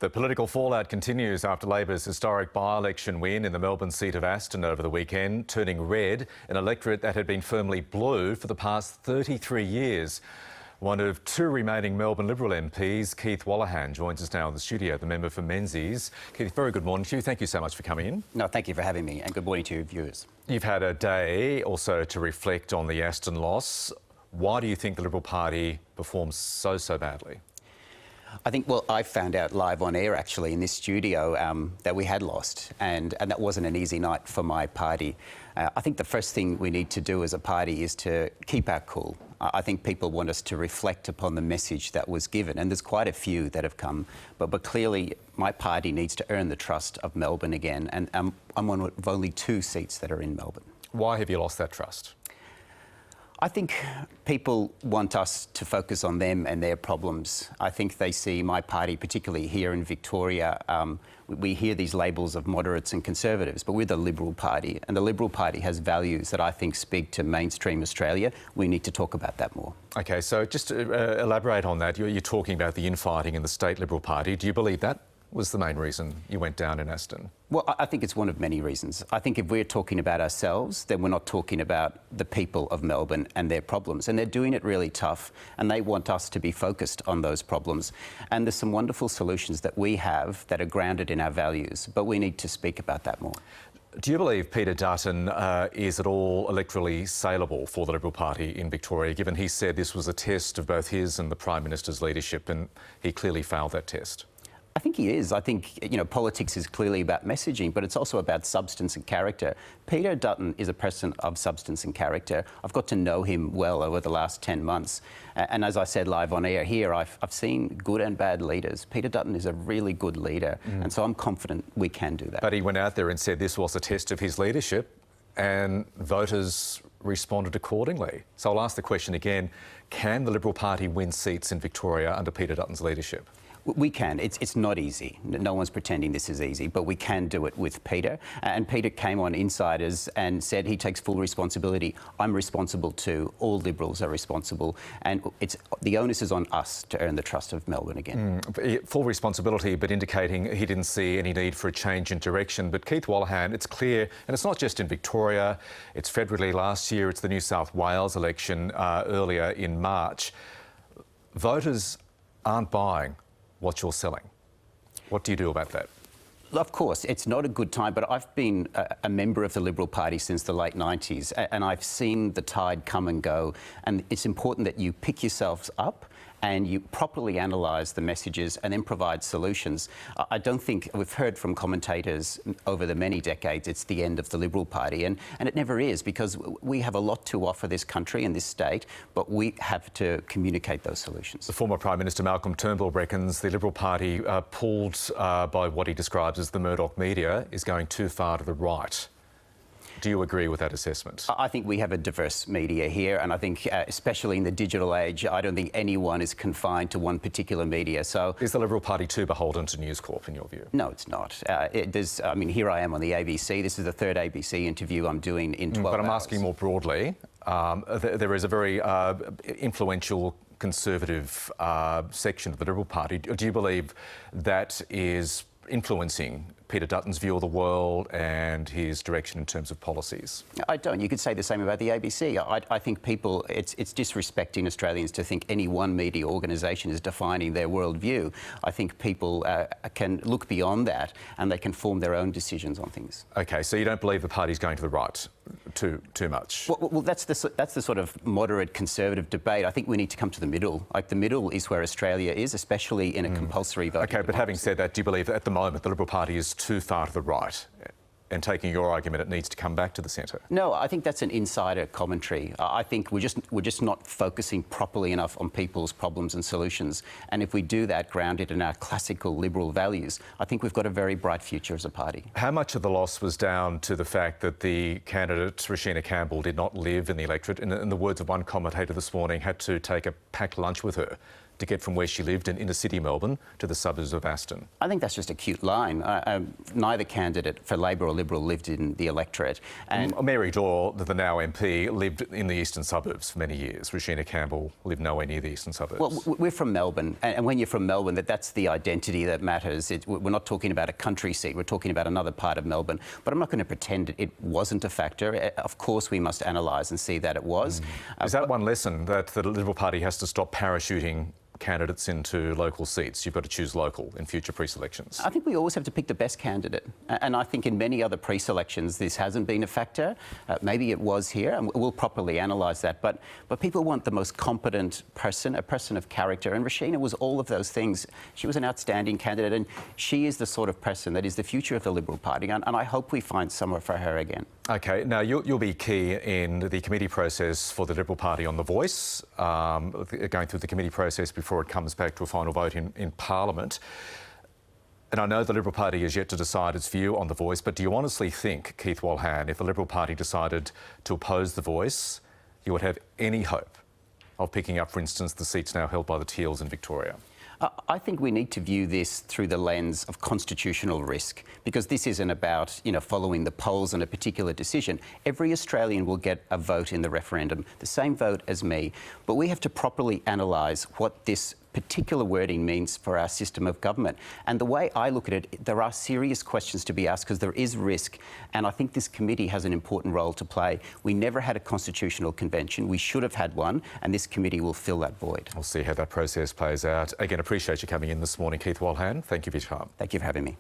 The political fallout continues after Labor's historic by-election win in the Melbourne seat of Aston over the weekend, turning red an electorate that had been firmly blue for the past 33 years. One of two remaining Melbourne Liberal MPs, Keith Wallahan, joins us now in the studio, the member for Menzies. Keith, very good morning to you. Thank you so much for coming in. No, thank you for having me, and good morning to your viewers. You've had a day also to reflect on the Aston loss. Why do you think the Liberal Party performed so badly? I think, well, I found out live on air, actually, in this studio, that we had lost, and that wasn't an easy night for my party. I think the first thing we need to do as a party is to keep our cool. I think people want us to reflect upon the message that was given, and there's quite a few that have come, but clearly my party needs to earn the trust of Melbourne again, and I'm one of only 2 seats that are in Melbourne. Why have you lost that trust? I think people want us to focus on them and their problems. I think they see my party, particularly here in Victoria, we hear these labels of moderates and conservatives, but we're the Liberal Party, and the Liberal Party has values that I think speak to mainstream Australia. We need to talk about that more. OK, so just to elaborate on that, you're talking about the infighting in the state Liberal Party. Do you believe that was the main reason you went down in Aston? Well, I think it's one of many reasons. I think if we're talking about ourselves, then we're not talking about the people of Melbourne and their problems. And they're doing it really tough, and they want us to be focused on those problems. And there's some wonderful solutions that we have that are grounded in our values, but we need to speak about that more. Do you believe Peter Dutton is at all electorally saleable for the Liberal Party in Victoria, given he said this was a test of both his and the Prime Minister's leadership, and he clearly failed that test? I think he is. I think, you know, politics is clearly about messaging, but it's also about substance and character. Peter Dutton is a person of substance and character. I've got to know him well over the last 10 months. And as I said live on air here, I've seen good and bad leaders. Peter Dutton is a really good leader, and so I'm confident we can do that. But he went out there and said this was a test of his leadership, and voters responded accordingly. So I'll ask the question again, can the Liberal Party win seats in Victoria under Peter Dutton's leadership? We can. It's not easy. No one's pretending this is easy, but we can do it with Peter. And Peter came on Insiders and said he takes full responsibility. I'm responsible too. All Liberals are responsible. And the onus is on us to earn the trust of Melbourne again. Full responsibility, but indicating he didn't see any need for a change in direction. But Keith Wallahan, it's clear, and it's not just in Victoria, it's federally last year, it's the New South Wales election earlier in March. Voters aren't buying what you're selling. What do you do about that? Of course, it's not a good time, but I've been a member of the Liberal Party since the late 90s, and I've seen the tide come and go, and it's important that you pick yourselves up and you properly analyse the messages and then provide solutions. I don't think we've heard from commentators over the many decades it's the end of the Liberal Party, and it never is, because we have a lot to offer this country and this state, but we have to communicate those solutions. The former Prime Minister Malcolm Turnbull reckons the Liberal Party, pulled by what he describes as the Murdoch media, is going too far to the right. Do you agree with that assessment? I think we have a diverse media here, and I think, especially in the digital age, I don't think anyone is confined to one particular media. So, is the Liberal Party too beholden to News Corp, in your view? No, it's not. I mean, here I am on the ABC. This is the 3rd ABC interview I'm doing in 12 hours. But I'm asking more broadly. There is a very influential conservative section of the Liberal Party. Do you believe that is influencing Peter Dutton's view of the world and his direction in terms of policies? I don't. You could say the same about the ABC. I think people, it's disrespecting Australians to think any one media organisation is defining their worldview. I think people can look beyond that and they can form their own decisions on things. OK, so you don't believe the party's going to the right too much? Well, that's the sort of moderate conservative debate. I think we need to come to the middle. Like, the middle is where Australia is, especially in a compulsory vote. OK, but having said that, do you believe that at the moment the Liberal Party is too far to the right? And taking your argument, it needs to come back to the centre. No, I think that's an insider commentary. I think we're just not focusing properly enough on people's problems and solutions. And if we do that, grounded in our classical Liberal values, I think we've got a very bright future as a party. How much of the loss was down to the fact that the candidate, Rashina Campbell, did not live in the electorate? In the words of one commentator this morning, had to take a packed lunch with her to get from where she lived in inner city Melbourne to the suburbs of Aston? I think that's just a cute line. Neither candidate for Labor or Liberal lived in the electorate. And Mary Doyle, the now MP, lived in the eastern suburbs for many years. Regina Campbell lived nowhere near the eastern suburbs. Well, we're from Melbourne, and when you're from Melbourne, that's the identity that matters. We're not talking about a country seat, we're talking about another part of Melbourne. But I'm not going to pretend it wasn't a factor. Of course, we must analyse and see that it was. Is that one lesson, that the Liberal Party has to stop parachuting candidates into local seats? You've got to choose local in future pre-selections. I think we always have to pick the best candidate. And I think in many other pre-selections this hasn't been a factor. Maybe it was here, and we'll properly analyse that. But people want the most competent person, a person of character. And Regina was all of those things. She was an outstanding candidate, and she is the sort of person that is the future of the Liberal Party. And I hope we find somewhere for her again. OK, now you'll be key in the committee process for the Liberal Party on The Voice, going through the committee process before it comes back to a final vote in Parliament. And I know the Liberal Party has yet to decide its view on The Voice, but do you honestly think, Keith Walhan, if the Liberal Party decided to oppose The Voice, you would have any hope of picking up, for instance, the seats now held by the Teals in Victoria? I think we need to view this through the lens of constitutional risk, because this isn't about, following the polls on a particular decision. Every Australian will get a vote in the referendum, the same vote as me. But we have to properly analyse what this particular wording means for our system of government. And the way I look at it, there are serious questions to be asked because there is risk. And I think this committee has an important role to play. We never had a constitutional convention. We should have had one, and this committee will fill that void. We'll see how that process plays out. Again, appreciate you coming in this morning, Keith Walhan. Thank you for your time. Thank you for having me.